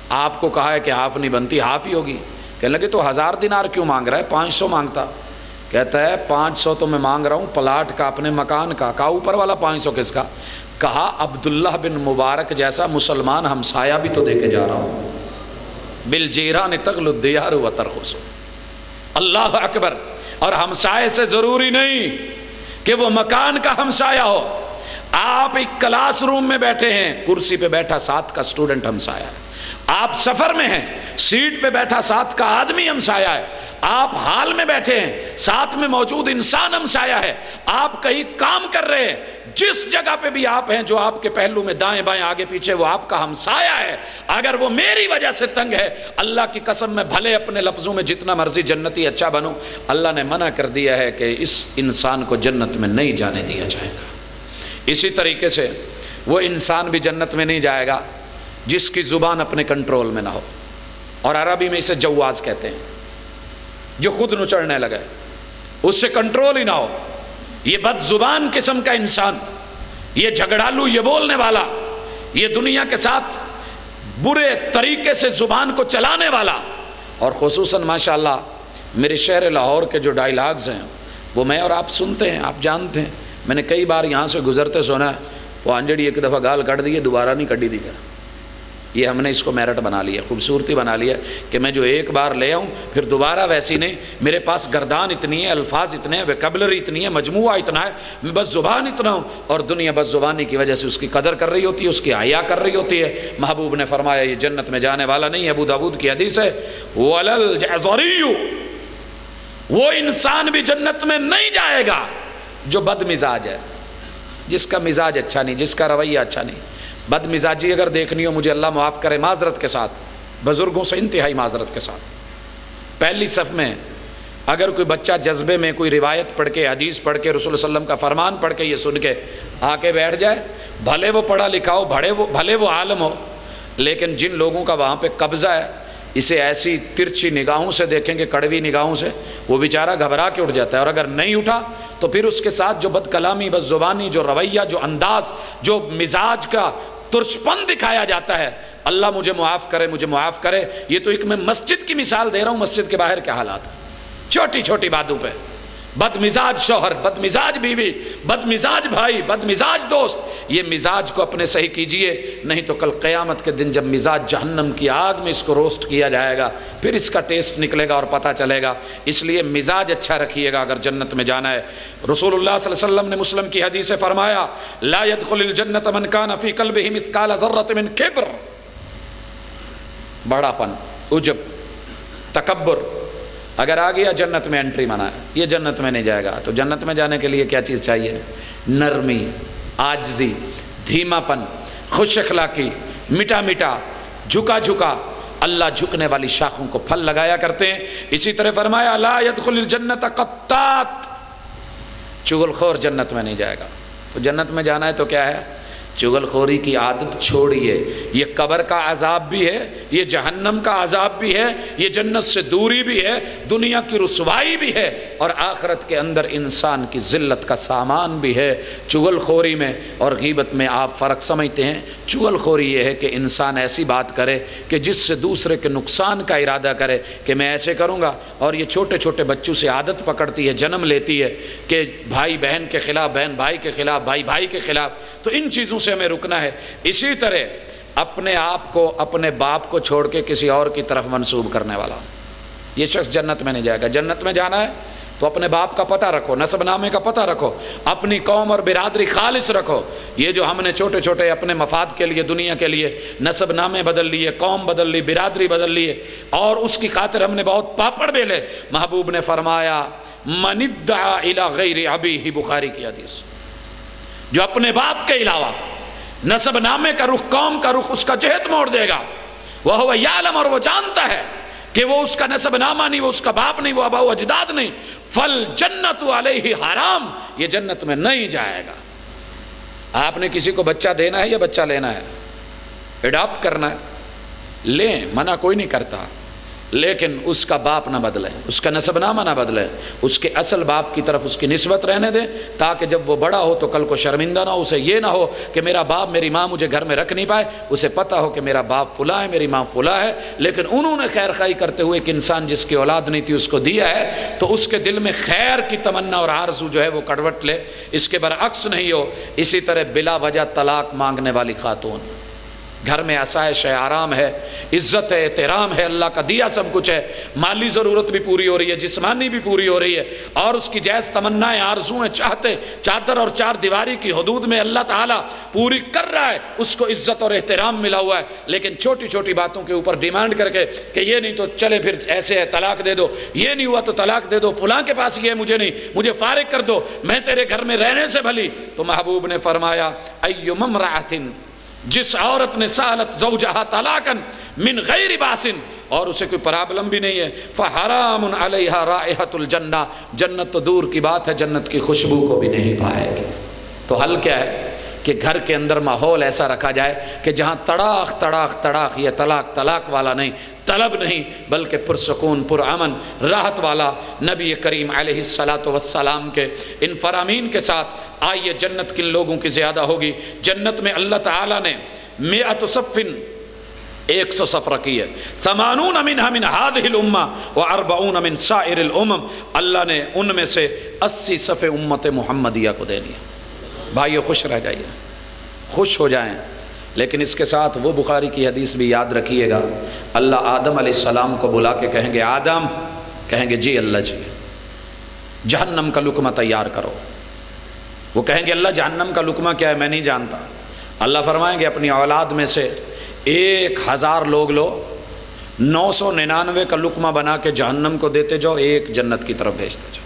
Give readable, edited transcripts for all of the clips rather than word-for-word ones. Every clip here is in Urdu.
آپ کو کہا ہے کہ ہاف نہیں بنتی، ہاف ہی ہوگی۔ کہنے لگے تو 1000 دینار کیوں مانگ رہا ہے، 500 مانگتا۔ کہتا ہے 500 تو میں مانگ رہا ہوں پلاٹ کا، اپنے مکان کا۔ کہا اوپر والا 500 کس کا؟ کہا عبداللہ بن مبارک جیسا مسلمان ہمسایہ بھی تو دے کے جا رہا ہوں۔ بالجیران تغل الدیار وترخص۔ اللہ اکبر۔ اور ہمسائے سے ضروری نہیں کہ وہ مکان کا ہمسایہ ہو، آپ ایک کلاس روم میں بیٹھے ہیں، کرسی پہ بیٹھا ساتھ کا اسٹوڈنٹ ہمسایہ ہے، آپ سفر میں ہیں، سیٹ پہ بیٹھا ساتھ کا آدمی ہمسایہ ہے، آپ حال میں بیٹھے ہیں، ساتھ میں موجود انسان ہمسایہ ہے، آپ کہیں کام کر رہے ہیں، جس جگہ پہ بھی آپ ہیں، جو آپ کے پہلو میں دائیں بائیں آگے پیچھے، وہ آپ کا ہمسایہ ہے۔ اگر وہ میری وجہ سے تنگ ہے، اللہ کی قسم میں بھلے اپنے لفظوں میں جتنا مرضی جنتی اچھا بنوں، اللہ نے منع کر دیا ہے کہ اس انسان کو جنت میں نہیں جانے دیا جائے گا۔ اسی طریقے سے وہ انسان بھی جنت میں نہیں جائے گا جس کی زبان اپنے کنٹرول میں نہ ہو، اور عربی میں اسے جواز کہتے ہیں، جو خود نچڑنے لگے، اس سے کنٹرول ہی نہ ہو۔ یہ بد زبان قسم کا انسان، یہ جھگڑالو، یہ بولنے والا، یہ دنیا کے ساتھ برے طریقے سے زبان کو چلانے والا، اور خصوصاً ماشاءاللہ میرے شہر لاہور کے جو ڈائیلاگز ہیں وہ میں اور آپ سنتے ہیں، آپ جانتے ہیں، میں نے کئی بار یہاں سے گزرتے سنا ہے، وہ آنجڑی ایک دفعہ گال کٹ دی، دوبارہ نہیں کٹی دی۔ یہ ہم نے اس کو میرٹ بنا لیا، خوبصورتی بنا لیا کہ میں جو ایک بار لے آؤں پھر دوبارہ ویسی نہیں۔ میرے پاس گردان اتنی ہے، الفاظ اتنے ہیں، ویکیبلری اتنی ہے، مجموعہ اتنا ہے، میں بس زبان اتنا ہوں، اور دنیا بس زبانی کی وجہ سے اس کی قدر کر رہی ہوتی ہے، اس کی حیا کر رہی ہوتی ہے۔ محبوب نے فرمایا یہ جنت میں جانے والا نہیں ہے، ابو داؤد کی حدیث ہے، وَلَلْ جَعْزَرِيُّ، وہ انسان بھی جنت میں نہیں جائے گا جو بد مزاج ہے، جس کا مزاج اچھا نہیں، جس کا رویہ اچھا نہیں۔ بد مزاجی اگر دیکھنی ہو، مجھے اللہ معاف کرے، معذرت کے ساتھ، بزرگوں سے انتہائی معذرت کے ساتھ، پہلی صف میں اگر کوئی بچہ جذبے میں کوئی روایت پڑھ کے، حدیث پڑھ کے، رسول اللہ علیہ وسلم کا فرمان پڑھ کے، یہ سن کے آ کے بیٹھ جائے، بھلے وہ پڑھا لکھا ہو، بھلے وہ عالم ہو، لیکن جن لوگوں کا وہاں پہ قبضہ ہے، اسے ایسی ترچھی نگاہوں سے دیکھیں گے، کڑوی نگاہوں سے، وہ بیچارہ گھبرا کے اٹھ جاتا ہے، اور اگر نہیں اٹھا تو پھر اس کے ساتھ جو بد کلامی، بد زبانی، جو رویہ، جو انداز، جو مزاج کا ترشپن دکھایا جاتا ہے، اللہ مجھے معاف کرے، مجھے معاف کرے۔ یہ تو ایک میں مسجد کی مثال دے رہا ہوں، مسجد کے باہر کیا حالات ہیں، چھوٹی چھوٹی باتوں پہ بد مزاج شوہر، بد مزاج بیوی، بد مزاج بھائی، بد مزاج دوست۔ یہ مزاج کو اپنے صحیح کیجئے، نہیں تو کل قیامت کے دن جب مزاج جہنم کی آگ میں اس کو روسٹ کیا جائے گا، پھر اس کا ٹیسٹ نکلے گا اور پتہ چلے گا۔ اس لیے مزاج اچھا رکھیے گا اگر جنت میں جانا ہے۔ رسول اللہ صلی اللہ علیہ وسلم نے مسلم کی حدیث سے فرمایا، لا يدخل الجنت من كان في قلبه مثقال ذرة من کبر، بڑا پن، عجب، تکبر اگر آ گیا جنت میں انٹری منع ہے، یہ جنت میں نہیں جائے گا۔ تو جنت میں جانے کے لیے کیا چیز چاہیے؟ نرمی، عاجزی، دھیما پن، خوش اخلاقی، میٹھا میٹھا، جھکا جھکا۔ اللہ جھکنے والی شاخوں کو پھل لگایا کرتے ہیں۔ اسی طرح فرمایا لا يدخل الجنت قطات، چغل خور جنت میں نہیں جائے گا۔ تو جنت میں جانا ہے تو کیا ہے؟ چغل خوری کی عادت چھوڑیے۔ یہ قبر کا عذاب بھی ہے، یہ جہنم کا عذاب بھی ہے، یہ جنت سے دوری بھی ہے، دنیا کی رسوائی بھی ہے، اور آخرت کے اندر انسان کی ذلت کا سامان بھی ہے۔ چغل خوری میں اور غیبت میں آپ فرق سمجھتے ہیں؟ چغل خوری یہ ہے کہ انسان ایسی بات کرے کہ جس سے دوسرے کے نقصان کا ارادہ کرے کہ میں ایسے کروں گا، اور یہ چھوٹے چھوٹے بچوں سے عادت پکڑتی ہے، جنم لیتی ہے کہ بھائی بہن کے خلاف، بہن بھائی کے خلاف، بھائی بھائی کے خلاف۔ تو ان چیزوں سے ہمیں رکنا ہے۔ اسی طرح اپنے آپ کو، اپنے باپ کو چھوڑ کے کسی اور کی طرف منسوب کرنے والا، یہ شخص جنت میں نہیں جائے گا۔ جنت میں جانا ہے تو اپنے باپ کا پتہ رکھو، نسب نامے کا پتہ رکھو، اپنی قوم اور برادری خالص رکھو۔ یہ جو ہم نے چھوٹے چھوٹے اپنے مفاد کے لیے، دنیا کے لیے نسب نامے بدل لیے، قوم بدل لی، برادری بدل لیے، اور اس کی خاطر ہم نے بہت پاپڑ بیلے۔ محبوب نے فرمایا من ادعا الی غیر ابیہ، بخاری کی حدیث، جو اپنے باپ کے علاوہ نسب نامے کا رخ، قوم کا رخ، اس کا جہت موڑ دے گا، وہ یعلم، اور وہ جانتا ہے کہ وہ اس کا نسب نامہ نہیں، وہ اس کا باپ نہیں، وہ آبا و اجداد نہیں، فالجنت علیہ حرام، یہ جنت میں نہیں جائے گا۔ آپ نے کسی کو بچہ دینا ہے یا بچہ لینا ہے؟ اڈاپٹ کرنا ہے، لیں، منع کوئی نہیں کرتا، لیکن اس کا باپ نہ بدلے، اس کا نسب نامہ نہ بدلے، اس کے اصل باپ کی طرف اس کی نسبت رہنے دیں، تاکہ جب وہ بڑا ہو تو کل کو شرمندہ نہ ہو، اسے یہ نہ ہو کہ میرا باپ میری ماں مجھے گھر میں رکھ نہیں پائے، اسے پتہ ہو کہ میرا باپ فلاں ہے، میری ماں فلاں ہے، لیکن انہوں نے خیر خواہی کرتے ہوئے ایک انسان جس کی اولاد نہیں تھی اس کو دیا ہے، تو اس کے دل میں خیر کی تمنا اور آرزو جو ہے وہ کڑوٹ لے، اس کے برعکس نہیں ہو۔ اسی طرح بلا وجہ طلاق مانگنے والی خاتون، گھر میں آسائش ہے، آرام ہے، عزت ہے، احترام ہے، اللہ کا دیا سب کچھ ہے، مالی ضرورت بھی پوری ہو رہی ہے، جسمانی بھی پوری ہو رہی ہے، اور اس کی جائز تمنائیں، آرزویں، چاہتے چادر اور چار دیواری کی حدود میں اللہ تعالیٰ پوری کر رہا ہے، اس کو عزت اور احترام ملا ہوا ہے، لیکن چھوٹی چھوٹی باتوں کے اوپر ڈیمانڈ کر کے کہ یہ نہیں تو چلے پھر ایسے ہے طلاق دے دو، یہ نہیں ہوا تو طلاق دے دو، فلاں کے پاس یہ مجھے نہیں، مجھے فارغ کر دو، میں تیرے گھر میں رہنے سے بھلی۔ تو محبوب نے فرمایا ایّم امرأۃ، جس عورت نے سالت زوجہا طلاقا من غیر باسن، اور اسے کوئی پرابلم بھی نہیں ہے، فحرام علیہا رائحۃ الجنہ، جنت تو دور کی بات ہے جنت کی خوشبو کو بھی نہیں پائے گی۔ تو حل کیا ہے کہ گھر کے اندر ماحول ایسا رکھا جائے کہ جہاں تڑاخ تڑاخ تڑاخ، یہ طلاق طلاق والا نہیں، طلب نہیں، بلکہ پرسکون پرامن راحت والا۔ نبی کریم علیہ السلام کے ان فرامین کے ساتھ آئیے جنت کن لوگوں کی زیادہ ہوگی۔ جنت میں اللہ تعالیٰ نے 100 صف 100 صف رکھی ہے، 80 منها من هذه الامہ و40 من سائر الامم، اللہ نے ان میں سے 80 صف امت محمدیہ کو دینی ہے۔ بھائیو خوش رہ جائیے، خوش ہو جائیں، لیکن اس کے ساتھ وہ بخاری کی حدیث بھی یاد رکھیے گا، اللہ آدم علیہ السلام کو بلا کے کہیں گے آدم، کہیں گے جی اللہ جی، جہنم کا لقمہ تیار کرو۔ وہ کہیں گے اللہ جہنم کا لقمہ کیا ہے میں نہیں جانتا۔ اللہ فرمائیں گے اپنی اولاد میں سے 1000 لوگ لو، 999 کا لقمہ بنا کے جہنم کو دیتے جاؤ، ایک جنت کی طرف بھیجتے جاؤ۔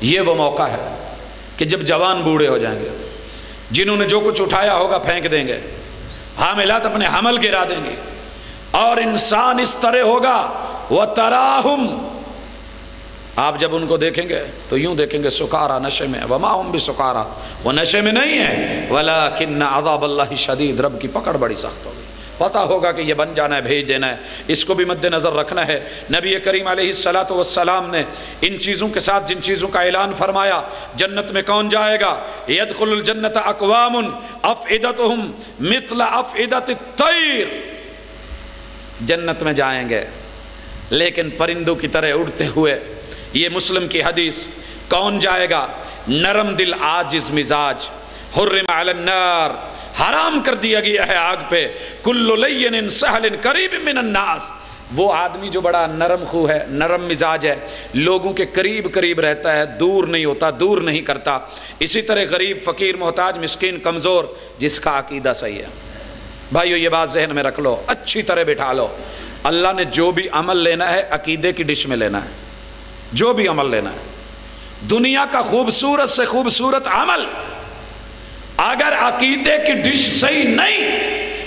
یہ وہ موقع ہے کہ جب جوان بوڑھے ہو جائیں گے، جنہوں نے جو کچھ اٹھایا ہوگا پھینک دیں گے، حاملات اپنے حمل گرا دیں گے، اور انسان اس طرح ہوگا وَتَرَاهُمْ، آپ جب ان کو دیکھیں گے تو یوں دیکھیں گے سکارا، نشے میں، وَمَا هُمْ بِسُکَارَا، وہ نشے میں نہیں ہیں، وَلَكِنَّ عَذَابَ اللَّهِ شَدِيدٌ، رب کی پکڑ بڑی سخت ہوگی، پتہ ہوگا کہ یہ بن جانا ہے، بھیج دینا ہے، اس کو بھی مد نظر رکھنا ہے۔ نبی کریم علیہ السلام نے ان چیزوں کے ساتھ جن چیزوں کا اعلان فرمایا، جنت میں کون جائے گا، يَدْخُلُ الْجَنَّةَ أَقْوَامٌ أَفْئِدَتُهُمْ مِثْلَ أَفْئِدَةِ الطَّيْرِ، جنت میں جائیں گے لیکن پرندوں کی طرح اڑتے ہوئے۔ یہ مسلم کی حدیث۔ کون جائے گا، نرم دل عاجز مزاج، حرم علی النار، حرام کر دیا گیا ہے آگ پہ، کل لین سہل قریب من الناس، وہ آدمی جو بڑا نرم خو ہے، نرم مزاج ہے، لوگوں کے قریب قریب رہتا ہے، دور نہیں ہوتا، دور نہیں کرتا۔ اسی طرح غریب، فقیر، محتاج، مسکین، کمزور، جس کا عقیدہ صحیح ہے۔ بھائیو یہ بات ذہن میں رکھ لو، اچھی طرح بٹھا لو، اللہ نے جو بھی عمل لینا ہے عقیدے کی ڈش میں لینا ہے، جو بھی عمل لینا ہے، دنیا کا خوبصورت سے خوبصورت عمل اگر عقیدے کی ڈش صحیح نہیں،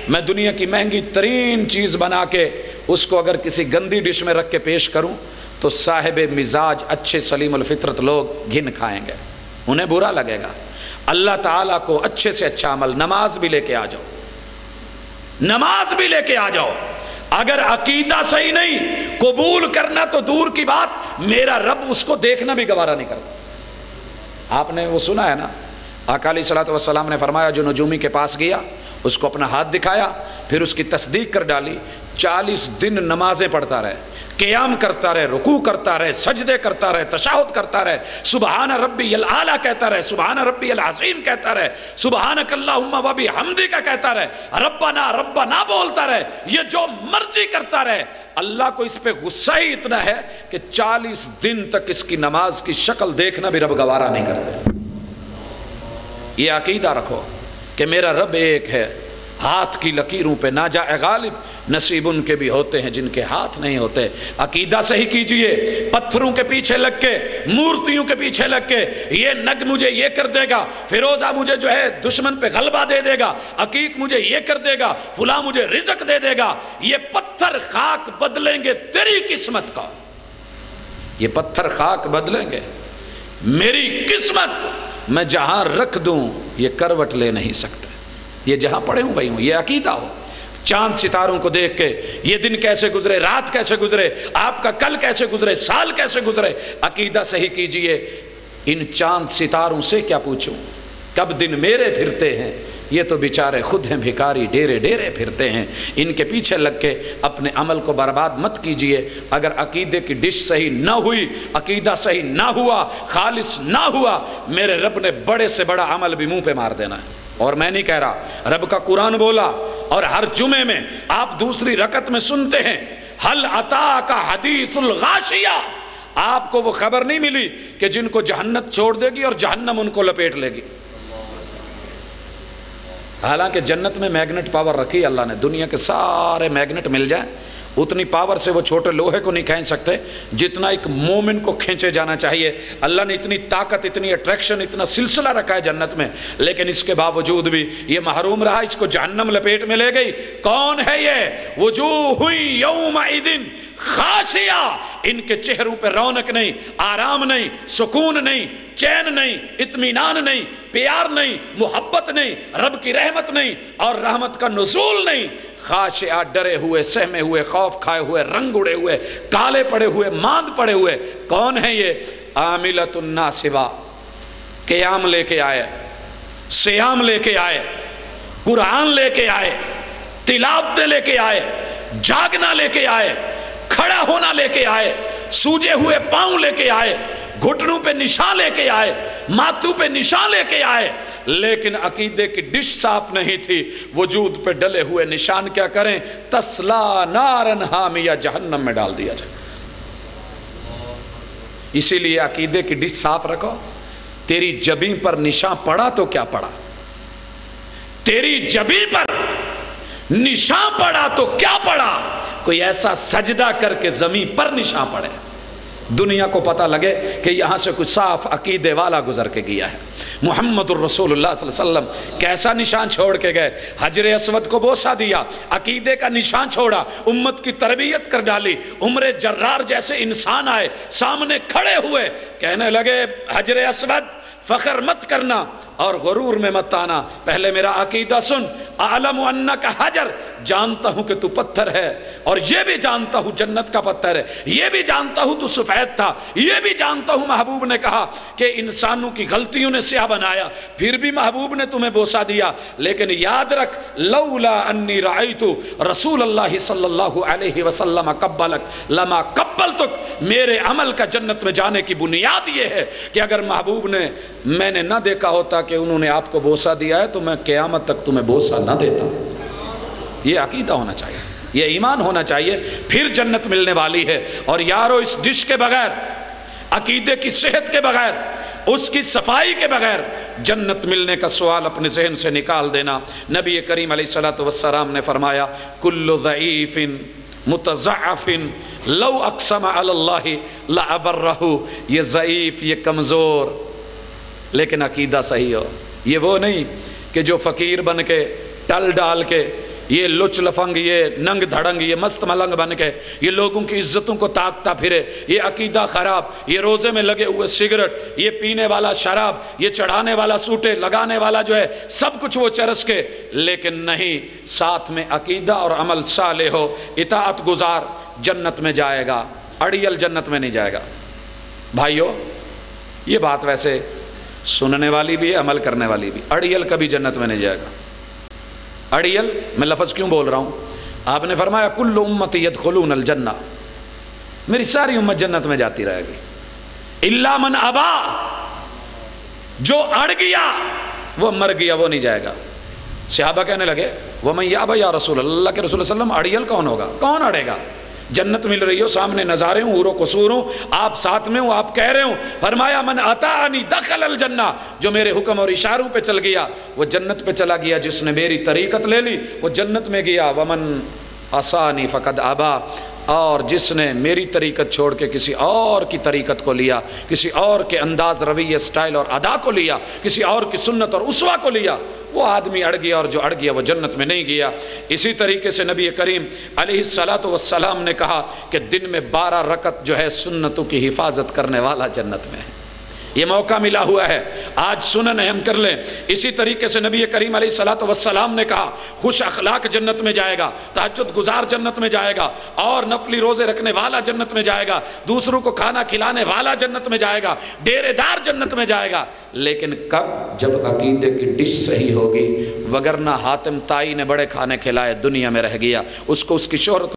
میں دنیا کی مہنگی ترین چیز بنا کے اس کو اگر کسی گندی ڈش میں رکھ کے پیش کروں تو صاحب مزاج اچھے سلیم الفطرت لوگ گھن کھائیں گے، انہیں برا لگے گا۔ اللہ تعالیٰ کو اچھے سے اچھا عمل، نماز بھی لے کے آ جاؤ، نماز بھی لے کے آ جاؤ، اگر عقیدہ صحیح نہیں، قبول کرنا تو دور کی بات، میرا رب اس کو دیکھنا بھی گوارا نہیں کرتا۔ آپ نے وہ سنا ہے نا، آقا علیہ الصلوۃ والسلام نے فرمایا جو نجومی کے پاس گیا، اس کو اپنا ہاتھ دکھایا، پھر اس کی تصدیق کر ڈالی، 40 دن نمازیں پڑھتا رہے، قیام کرتا رہے، رکوع کرتا رہے، سجدے کرتا رہے، تشہد کرتا رہے، سبحان ربی الاعلیٰ کہتا رہے، سبحان ربی العظیم کہتا رہے، سبحانک اللہم و بحمدک کہتا رہے، ربنا ربنا بولتا رہے، یہ جو مرضی کرتا رہے، اللہ کو اس پہ غصہ ہی اتنا ہے کہ 40 دن تک اس کی نماز کی شکل دیکھنا بھی رب گوارا نہیں کرتے۔ یہ عقیدہ رکھو کہ میرا رب ایک ہے، ہاتھ کی لکیروں پہ نہ جائے غالب، نصیب ان کے بھی ہوتے ہیں جن کے ہاتھ نہیں ہوتے۔ عقیدہ صحیح کیجئے، پتھروں کے پیچھے لگ کے، مورتیوں کے پیچھے لگ کے، یہ نگ مجھے یہ کر دے گا، فیروزہ مجھے جو ہے دشمن پہ غلبہ دے دے گا، عقیق مجھے یہ کر دے گا، فلاں مجھے رزق دے دے گا، یہ پتھر خاک بدلیں گے تیری قسمت کا، یہ پتھر خاک بدلیں گے میری قسمت کو، میں جہاں رکھ دوں یہ کروٹ لے نہیں سکتے، یہ جہاں پڑے ہوں گئی ہوں، یہ عقیدہ ہو۔ چاند ستاروں کو دیکھ کے یہ دن کیسے گزرے، رات کیسے گزرے، آپ کا کل کیسے گزرے، سال کیسے گزرے، عقیدہ صحیح کیجئے۔ ان چاند ستاروں سے کیا پوچھوں کب دن میرے پھرتے ہیں، یہ تو بیچارے خود ہیں بھکاری، ڈیرے ڈیرے پھرتے ہیں، ان کے پیچھے لگ کے اپنے عمل کو برباد مت کیجئے۔ اگر عقیدے کی ڈش صحیح نہ ہوئی، عقیدہ صحیح نہ ہوا، خالص نہ ہوا، میرے رب نے بڑے سے بڑا عمل بھی منہ پہ مار دینا ہے۔ اور میں نہیں کہہ رہا، رب کا قرآن بولا، اور ہر جمعے میں آپ دوسری رکعت میں سنتے ہیں حل اتاک حدیث الغاشیہ، آپ کو وہ خبر نہیں ملی کہ جن کو جہنم چھوڑ دے گی اور جہنم ان کو لپیٹ لے گی۔ حالانکہ جنت میں میگنٹ پاور رکھی اللہ نے، دنیا کے سارے میگنٹ مل جائیں اتنی پاور سے وہ چھوٹے لوہے کو نہیں کھینچ سکتے جتنا ایک مومن کو کھینچے جانا چاہیے۔ اللہ نے اتنی طاقت، اتنی اٹریکشن، اتنا سلسلہ رکھا ہے جنت میں، لیکن اس کے باوجود بھی یہ محروم رہا، اس کو جہنم لپیٹ میں لے گئی۔ کون ہے یہ؟ وجوہ یومئذ خاشعہ، ان کے چہروں پہ رونق نہیں، آرام نہیں، سکون نہیں، چین نہیں، اطمینان نہیں، پیار نہیں، محبت نہیں، رب کی رحمت نہیں اور رحمت کا نزول نہیں۔ خاشعہ، ڈرے ہوئے، سہمے ہوئے، خوف کھائے ہوئے، رنگ اڑے ہوئے، کالے پڑے ہوئے، ماند پڑے ہوئے۔ کون ہے یہ؟ عاملۃ ناصبہ، قیام لے کے آئے، سیام لے کے آئے، قرآن لے کے آئے، تلاوتیں لے کے آئے، جاگنا لے کے آئے، کھڑا ہونا لے کے آئے، سوجے ہوئے پاؤں لے کے آئے، گھٹنوں پہ نشان لے کے آئے، ماتھوں پہ نشان لے کے آئے، لیکن عقیدے کی ڈش صاف نہیں تھی۔ وجود پہ ڈلے ہوئے نشان کیا کریں؟ تسلا نارن حامیہ، جہنم میں ڈال دیا جائے۔ اسی لیے عقیدے کی ڈش صاف رکھو۔ تیری جبیں پر نشان پڑا تو کیا پڑا، تیری جبیں پر نشان پڑا تو کیا پڑا، کوئی ایسا سجدہ کر کے زمین پر نشان پڑے، دنیا کو پتہ لگے کہ یہاں سے کچھ صاف عقیدے والا گزر کے گیا ہے۔ محمد الرسول اللہ صلی اللہ علیہ وسلم کیسا نشان چھوڑ کے گئے؟ حجر اسود کو بوسہ دیا، عقیدے کا نشان چھوڑا، امت کی تربیت کر ڈالی۔ عمر جرار جیسے انسان آئے، سامنے کھڑے ہوئے، کہنے لگے حجر اسود فخر مت کرنا اور غرور میں مت آنا، پہلے میرا عقیدہ سن۔ اعلم انک حجر، جانتا ہوں کہ تو پتھر ہے، اور یہ بھی جانتا ہوں جنت کا پتھر ہے، یہ بھی جانتا ہوں تو سفید تھا، یہ بھی جانتا ہوں محبوب نے کہا کہ انسانوں کی غلطیوں نے سیاہ بنایا، پھر بھی محبوب نے تمہیں بوسہ دیا، لیکن یاد رکھ لولا انی رأیت رسول اللہ صلی اللہ علیہ وسلم قبلک لما قبلتک، میرے عمل کا جنت میں جانے کی بنیاد یہ ہے کہ اگر محبوب نے، میں نے نہ دیکھا ہوتا کہ انہوں نے آپ کو بوسہ دیا ہے تو میں قیامت تک تمہیں بوسہ نہ دیتا۔ یہ عقیدہ ہونا چاہیے، یہ ایمان ہونا چاہیے، پھر جنت ملنے والی ہے۔ اور یارو اس ڈش کے بغیر، عقیدے کی صحت کے بغیر، اس کی صفائی کے بغیر جنت ملنے کا سوال اپنے ذہن سے نکال دینا۔ نبی کریم علیہ السلام نے فرمایا کل ضعیف متضعف لو اقسم علی اللہ لابرہ، یہ ضعیف، یہ کمزور، لیکن عقیدہ صحیح ہو۔ یہ وہ نہیں کہ جو فقیر بن کے، ٹل ڈال کے، یہ لچ لفنگ، یہ ننگ دھڑنگ، یہ مست ملنگ بن کے یہ لوگوں کی عزتوں کو تاکتا پھرے، یہ عقیدہ خراب، یہ روزے میں لگے ہوئے سگریٹ، یہ پینے والا شراب، یہ چڑھانے والا سوٹے، لگانے والا جو ہے سب کچھ وہ چرس کے، لیکن نہیں، ساتھ میں عقیدہ اور عمل صالح ہو، اطاعت گزار، جنت میں جائے گا، اڑیل جنت میں نہیں جائے گا۔ بھائیو، یہ بات ویسے سننے والی بھی ہے، عمل کرنے والی بھی۔ اڑیل کبھی جنت میں نہیں جائے گا۔ اڑیل، میں لفظ کیوں بول رہا ہوں؟ آپ نے فرمایا کل امتی یدخلون الجنہ، میری ساری امت جنت میں جاتی رہے گی، الا من ابا، جو اڑ گیا وہ مر گیا، وہ نہیں جائے گا۔ صحابہ کہنے لگے ومن یابا یا رسول اللہ کے رسول صلی اللہ علیہ وسلم، اڑیل کون ہوگا، کون اڑے گا؟ جنت مل رہی ہو، سامنے نظارے ہوں، حور و قصور ہوں، آپ ساتھ میں ہوں، آپ کہہ رہے ہوں، فرمایا من اطاعنی دخل الجنہ، جو میرے حکم اور اشاروں پہ چل گیا وہ جنت پہ چلا گیا، جس نے میری طریقت لے لی وہ جنت میں گیا۔ ومن عصانی فقد ابا، اور جس نے میری طریقت چھوڑ کے کسی اور کی طریقت کو لیا، کسی اور کے انداز، رویہ، سٹائل اور ادا کو لیا، کسی اور کی سنت اور اسوہ کو لیا، وہ آدمی اڑ گیا، اور جو اڑ گیا وہ جنت میں نہیں گیا۔ اسی طریقے سے نبی کریم علیہ السلام نے کہا کہ دن میں 12 رکعت جو ہے سنتوں کی حفاظت کرنے والا جنت میں ہے۔ یہ موقع ملا ہوا ہے، آج سنن اہم کر لیں۔ اسی طریقے سے نبی کریم علیہ الصلوۃ والسلام نے کہا خوش اخلاق جنت میں جائے گا، تہجد گزار جنت میں جائے گا، اور نفلی روزے رکھنے والا جنت میں جائے گا، دوسروں کو کھانا کھلانے والا جنت میں جائے گا، ڈیرے دار جنت میں جائے گا، لیکن کب؟ جب عقیدے کی ڈش صحیح ہوگی، وگرنہ حاتم تائی نے بڑے کھانے کھلائے، دنیا میں رہ گیا، اس کو اس کی شہرت